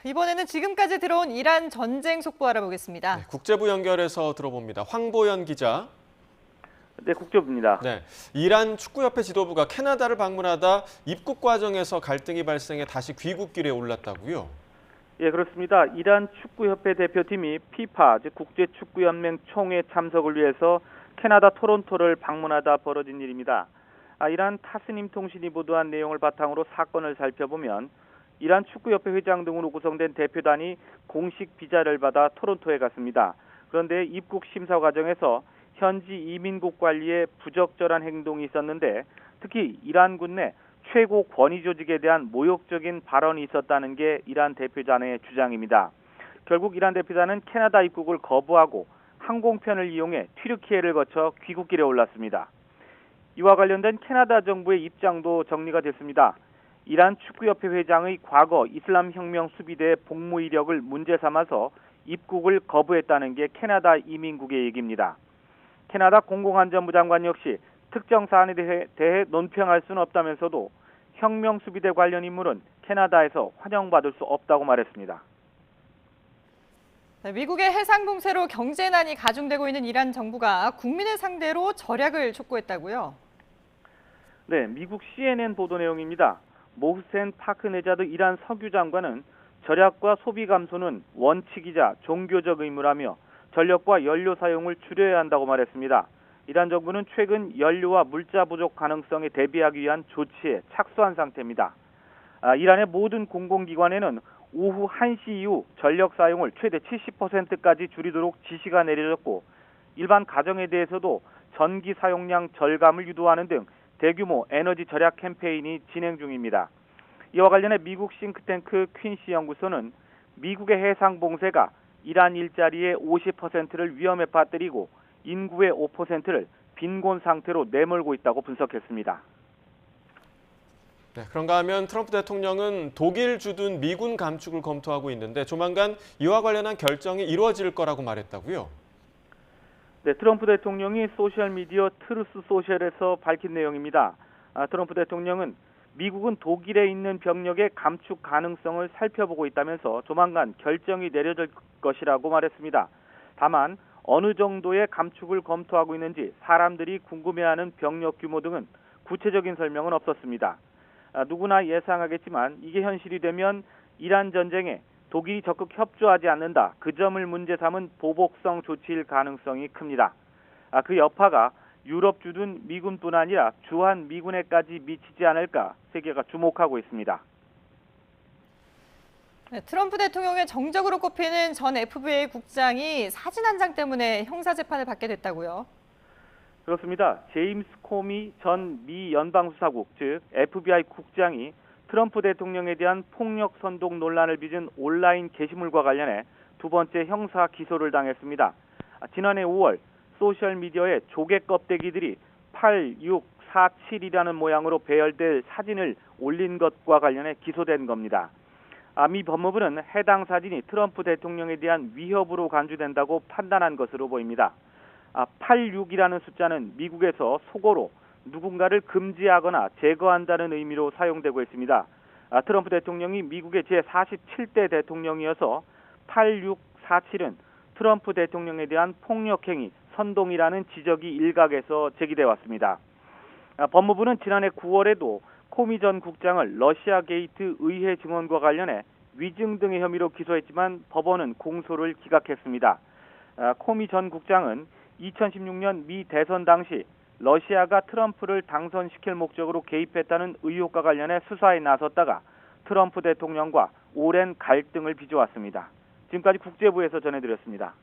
이번에는 지금까지 들어온 이란 전쟁 속보 알아보겠습니다. 네, 국제부 연결해서 들어봅니다. 황보연 기자. 네, 국제부입니다. 네, 이란 축구협회 지도부가 캐나다를 방문하다 입국 과정에서 갈등이 발생해 다시 귀국길에 올랐다고요? 예, 그렇습니다. 이란 축구협회 대표팀이 피파, 즉 국제축구연맹 총회 참석을 위해서 캐나다 토론토를 방문하다 벌어진 일입니다. 이란 타스님 통신이 보도한 내용을 바탕으로 사건을 살펴보면 이란 축구협회 회장 등으로 구성된 대표단이 공식 비자를 받아 토론토에 갔습니다. 그런데 입국 심사 과정에서 현지 이민국 관리에 부적절한 행동이 있었는데 특히 이란군 내 최고 권위 조직에 대한 모욕적인 발언이 있었다는 게 이란 대표단의 주장입니다. 결국 이란 대표단은 캐나다 입국을 거부하고 항공편을 이용해 튀르키예를 거쳐 귀국길에 올랐습니다. 이와 관련된 캐나다 정부의 입장도 정리가 됐습니다. 이란 축구협회 회장의 과거 이슬람 혁명 수비대 복무 이력을 문제 삼아서 입국을 거부했다는 게 캐나다 이민국의 얘기입니다. 캐나다 공공안전부 장관 역시 특정 사안에 대해 논평할 수는 없다면서도 혁명 수비대 관련 인물은 캐나다에서 환영받을 수 없다고 말했습니다. 미국의 해상 봉쇄로 경제난이 가중되고 있는 이란 정부가 국민을 상대로 절약을 촉구했다고요? 네, 미국 CNN 보도 내용입니다. 모흐센 파크네자드 이란 석유 장관은 절약과 소비 감소는 원칙이자 종교적 의무라며 전력과 연료 사용을 줄여야 한다고 말했습니다. 이란 정부는 최근 연료와 물자 부족 가능성에 대비하기 위한 조치에 착수한 상태입니다. 이란의 모든 공공기관에는 오후 1시 이후 전력 사용을 최대 70%까지 줄이도록 지시가 내려졌고 일반 가정에 대해서도 전기 사용량 절감을 유도하는 등 대규모 에너지 절약 캠페인이 진행 중입니다. 이와 관련해 미국 싱크탱크 퀸시 연구소는 미국의 해상 봉쇄가 이란 일자리의 50%를 위험에 빠뜨리고 인구의 5%를 빈곤 상태로 내몰고 있다고 분석했습니다. 네, 그런가 하면 트럼프 대통령은 독일 주둔 미군 감축을 검토하고 있는데 조만간 이와 관련한 결정이 이루어질 거라고 말했다고요? 네, 트럼프 대통령이 소셜미디어 트루스 소셜에서 밝힌 내용입니다. 트럼프 대통령은 미국은 독일에 있는 병력의 감축 가능성을 살펴보고 있다면서 조만간 결정이 내려질 것이라고 말했습니다. 다만 어느 정도의 감축을 검토하고 있는지 사람들이 궁금해하는 병력 규모 등은 구체적인 설명은 없었습니다. 누구나 예상하겠지만 이게 현실이 되면 이란 전쟁에 독일이 적극 협조하지 않는다. 그 점을 문제 삼은 보복성 조치일 가능성이 큽니다. 그 여파가 유럽 주둔 미군뿐 아니라 주한 미군에까지 미치지 않을까 세계가 주목하고 있습니다. 네, 트럼프 대통령의 정적으로 꼽히는 전 FBI 국장이 사진 한 장 때문에 형사재판을 받게 됐다고요? 그렇습니다. 제임스 코미 전 미 연방수사국 즉 FBI 국장이 트럼프 대통령에 대한 폭력 선동 논란을 빚은 온라인 게시물과 관련해 두 번째 형사 기소를 당했습니다. 지난해 5월 소셜미디어에 조개 껍데기들이 8647이라는 모양으로 배열될 사진을 올린 것과 관련해 기소된 겁니다. 미 법무부는 해당 사진이 트럼프 대통령에 대한 위협으로 간주된다고 판단한 것으로 보입니다. 86이라는 숫자는 미국에서 속어로 누군가를 금지하거나 제거한다는 의미로 사용되고 있습니다. 트럼프 대통령이 미국의 제47대 대통령이어서 8647은 트럼프 대통령에 대한 폭력행위, 선동이라는 지적이 일각에서 제기돼 왔습니다. 법무부는 지난해 9월에도 코미 전 국장을 러시아 게이트 의회 증언과 관련해 위증 등의 혐의로 기소했지만 법원은 공소를 기각했습니다. 코미 전 국장은 2016년 미 대선 당시 러시아가 트럼프를 당선시킬 목적으로 개입했다는 의혹과 관련해 수사에 나섰다가 트럼프 대통령과 오랜 갈등을 빚어왔습니다. 지금까지 국제부에서 전해드렸습니다.